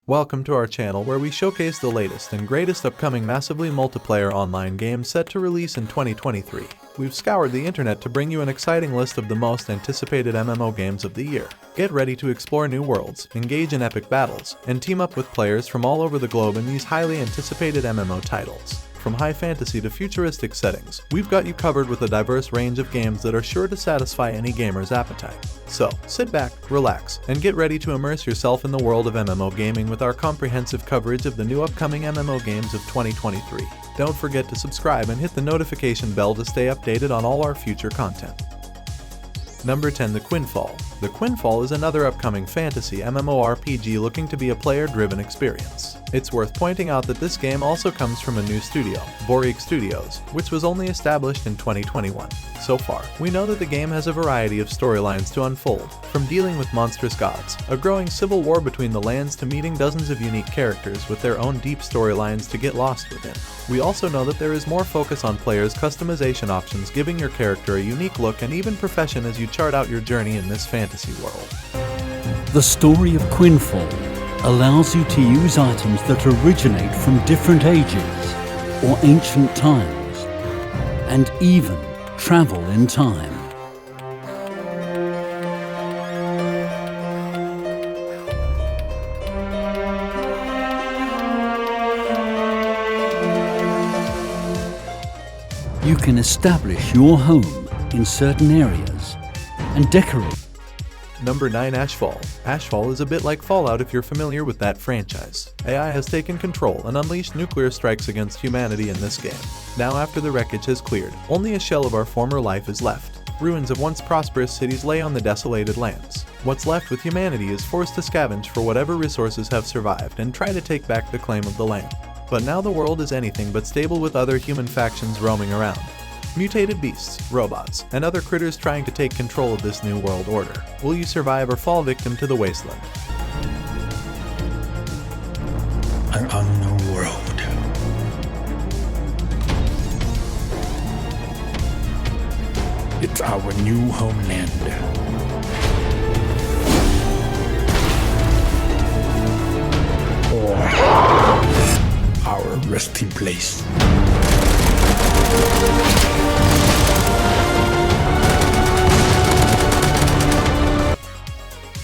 Welcome to our channel where we showcase the latest and greatest upcoming massively multiplayer online games set to release in 2023. We've scoured the internet to bring you an exciting list of the most anticipated MMO games of the year. Get ready to explore new worlds, engage in epic battles, and team up with players from all over the globe in these highly anticipated MMO titles. From high fantasy to futuristic settings, we've got you covered with a diverse range of games that are sure to satisfy any gamer's appetite. So, sit back, relax, and get ready to immerse yourself in the world of MMO gaming with our comprehensive coverage of the new upcoming MMO games of 2023. Don't forget to subscribe and hit the notification bell to stay updated on all our future content. Number 10. The Quinfall. The Quinfall is another upcoming fantasy MMORPG looking to be a player-driven experience. It's worth pointing out that this game also comes from a new studio, Boreak Studios, which was only established in 2021. So far, we know that the game has a variety of storylines to unfold, from dealing with monstrous gods, a growing civil war between the lands, to meeting dozens of unique characters with their own deep storylines to get lost within. We also know that there is more focus on players' customization options, giving your character a unique look and even profession as you chart out your journey in this fantasy world. The story of Quinfall allows you to use items that originate from different ages or ancient times, and even travel in time. You can establish your home in certain areas and decorate. Number 9. Ashfall. Ashfall is a bit like Fallout if you're familiar with that franchise. AI has taken control and unleashed nuclear strikes against humanity in this game. Now, after the wreckage has cleared, only a shell of our former life is left. Ruins of once prosperous cities lay on the desolated lands. What's left with humanity is forced to scavenge for whatever resources have survived and try to take back the claim of the land. But now the world is anything but stable, with other human factions roaming around. Mutated beasts, robots, and other critters trying to take control of this new world order. Will you survive or fall victim to the wasteland? An unknown world. It's our new homeland. Or our resting place.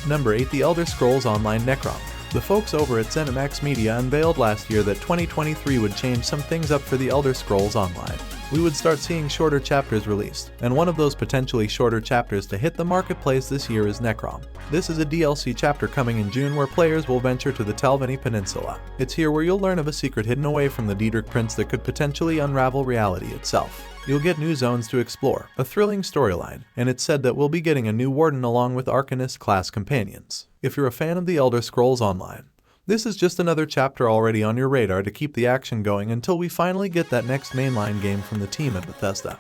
Number 8. The Elder Scrolls Online Necrom. The folks over at ZeniMax Media unveiled last year that 2023 would change some things up for the Elder Scrolls Online. We would start seeing shorter chapters released, and one of those potentially shorter chapters to hit the marketplace this year is Necrom. This is a DLC chapter coming in June where players will venture to the Telvanni Peninsula. It's here where you'll learn of a secret hidden away from the Daedric Prince that could potentially unravel reality itself. You'll get new zones to explore, a thrilling storyline, and it's said that we'll be getting a new warden along with Arcanist-class companions. If you're a fan of the Elder Scrolls Online, this is just another chapter already on your radar to keep the action going until we finally get that next mainline game from the team at Bethesda.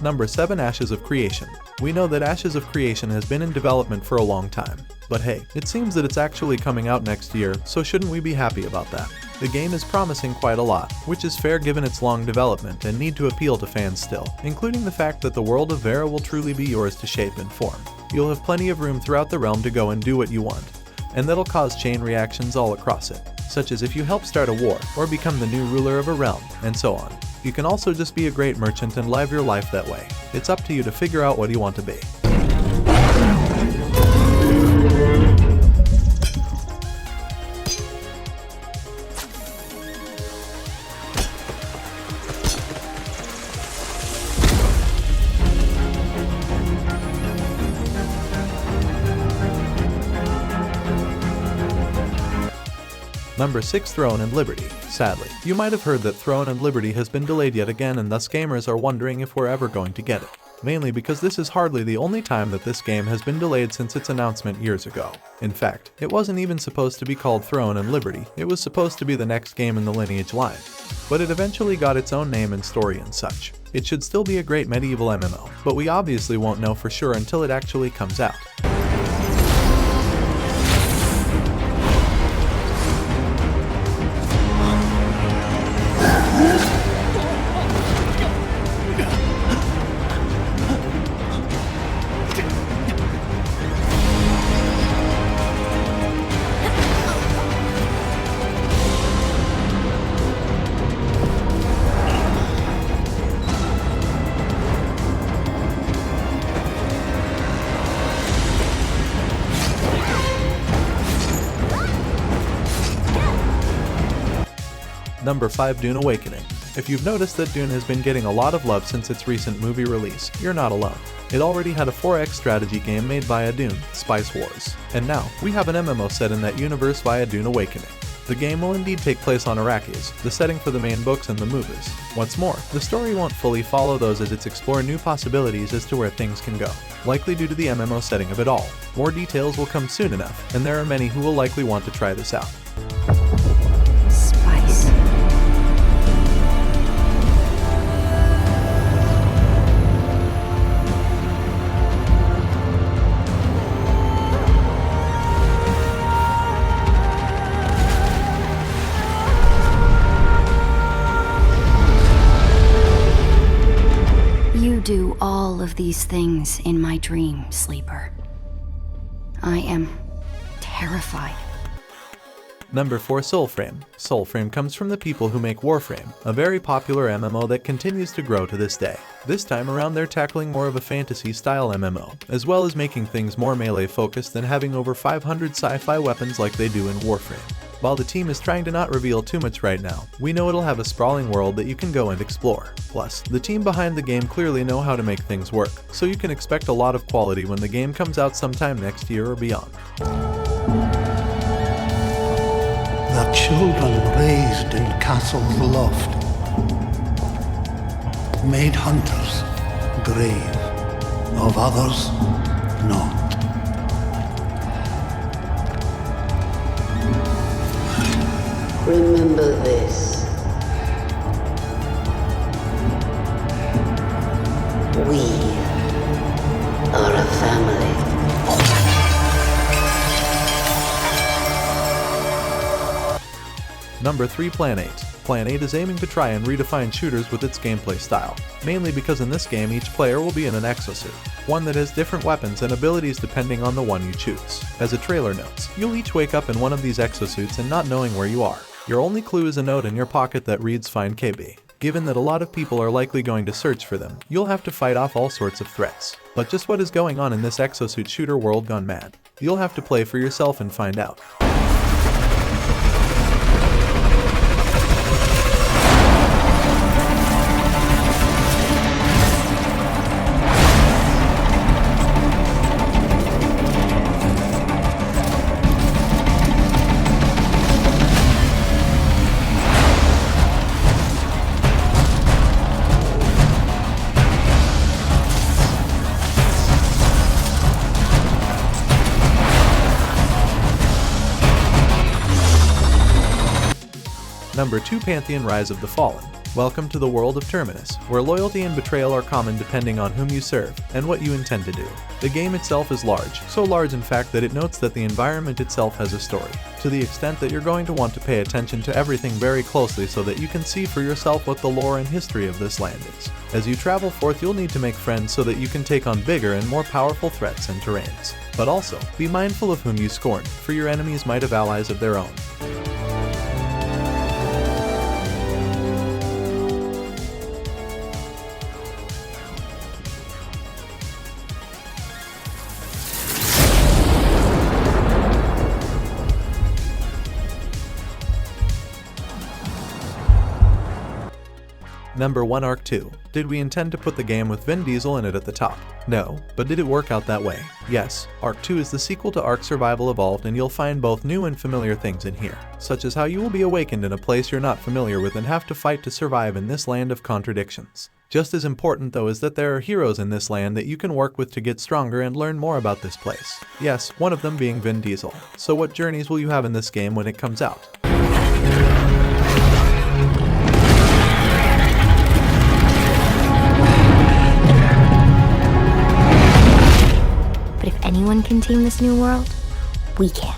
Number 7. Ashes of Creation. We know that Ashes of Creation has been in development for a long time, but hey, it seems that it's actually coming out next year, so shouldn't we be happy about that? The game is promising quite a lot, which is fair given its long development and need to appeal to fans still, including the fact that the world of Vera will truly be yours to shape and form. You'll have plenty of room throughout the realm to go and do what you want, and that'll cause chain reactions all across it, such as if you help start a war, or become the new ruler of a realm, and so on. You can also just be a great merchant and live your life that way. It's up to you to figure out what you want to be. Number 6. Throne and Liberty. Sadly, you might have heard that Throne and Liberty has been delayed yet again, and thus gamers are wondering if we're ever going to get it. Mainly because this is hardly the only time that this game has been delayed since its announcement years ago. In fact, it wasn't even supposed to be called Throne and Liberty, it was supposed to be the next game in the Lineage line. But it eventually got its own name and story and such. It should still be a great medieval MMO, but we obviously won't know for sure until it actually comes out. Number 5, Dune Awakening. If you've noticed that Dune has been getting a lot of love since its recent movie release, you're not alone. It already had a 4X strategy game made via Dune, Spice Wars. And now, we have an MMO set in that universe via Dune Awakening. The game will indeed take place on Arrakis, the setting for the main books and the movies. What's more, the story won't fully follow those as it's explore new possibilities as to where things can go, likely due to the MMO setting of it all. More details will come soon enough, and there are many who will likely want to try this out. Spice. You do all of these things in my dream, Sleeper. I am terrified. Number 4, Soulframe. Soulframe comes from the people who make Warframe, a very popular MMO that continues to grow to this day. This time around they're tackling more of a fantasy-style MMO, as well as making things more melee-focused than having over 500 sci-fi weapons like they do in Warframe. While the team is trying to not reveal too much right now, we know it'll have a sprawling world that you can go and explore. Plus, the team behind the game clearly know how to make things work, so you can expect a lot of quality when the game comes out sometime next year or beyond. The children raised in castles loved, made hunters grave, of others not. Remember this. We are a family. Number 3, Plan 8. Plan 8 is aiming to try and redefine shooters with its gameplay style, mainly because in this game each player will be in an exosuit, one that has different weapons and abilities depending on the one you choose. As a trailer notes, you'll each wake up in one of these exosuits and not knowing where you are. Your only clue is a note in your pocket that reads "Find KB." Given that a lot of people are likely going to search for them, you'll have to fight off all sorts of threats. But just what is going on in this exosuit shooter world gone mad? You'll have to play for yourself and find out. Number 2, Pantheon Rise of the Fallen. Welcome to the world of Terminus, where loyalty and betrayal are common depending on whom you serve and what you intend to do. The game itself is large, so large in fact that it notes that the environment itself has a story, to the extent that you're going to want to pay attention to everything very closely so that you can see for yourself what the lore and history of this land is. As you travel forth, you'll need to make friends so that you can take on bigger and more powerful threats and terrains. But also, be mindful of whom you scorn, for your enemies might have allies of their own. Number 1, Arc 2. Did we intend to put the game with Vin Diesel in it at the top? No, but did it work out that way? Yes. Arc 2 is the sequel to Arc Survival Evolved, and you'll find both new and familiar things in here, such as how you will be awakened in a place you're not familiar with and have to fight to survive in this land of contradictions. Just as important though is that there are heroes in this land that you can work with to get stronger and learn more about this place. Yes, one of them being Vin Diesel. So what journeys will you have in this game when it comes out? But if anyone can tame this new world, we can.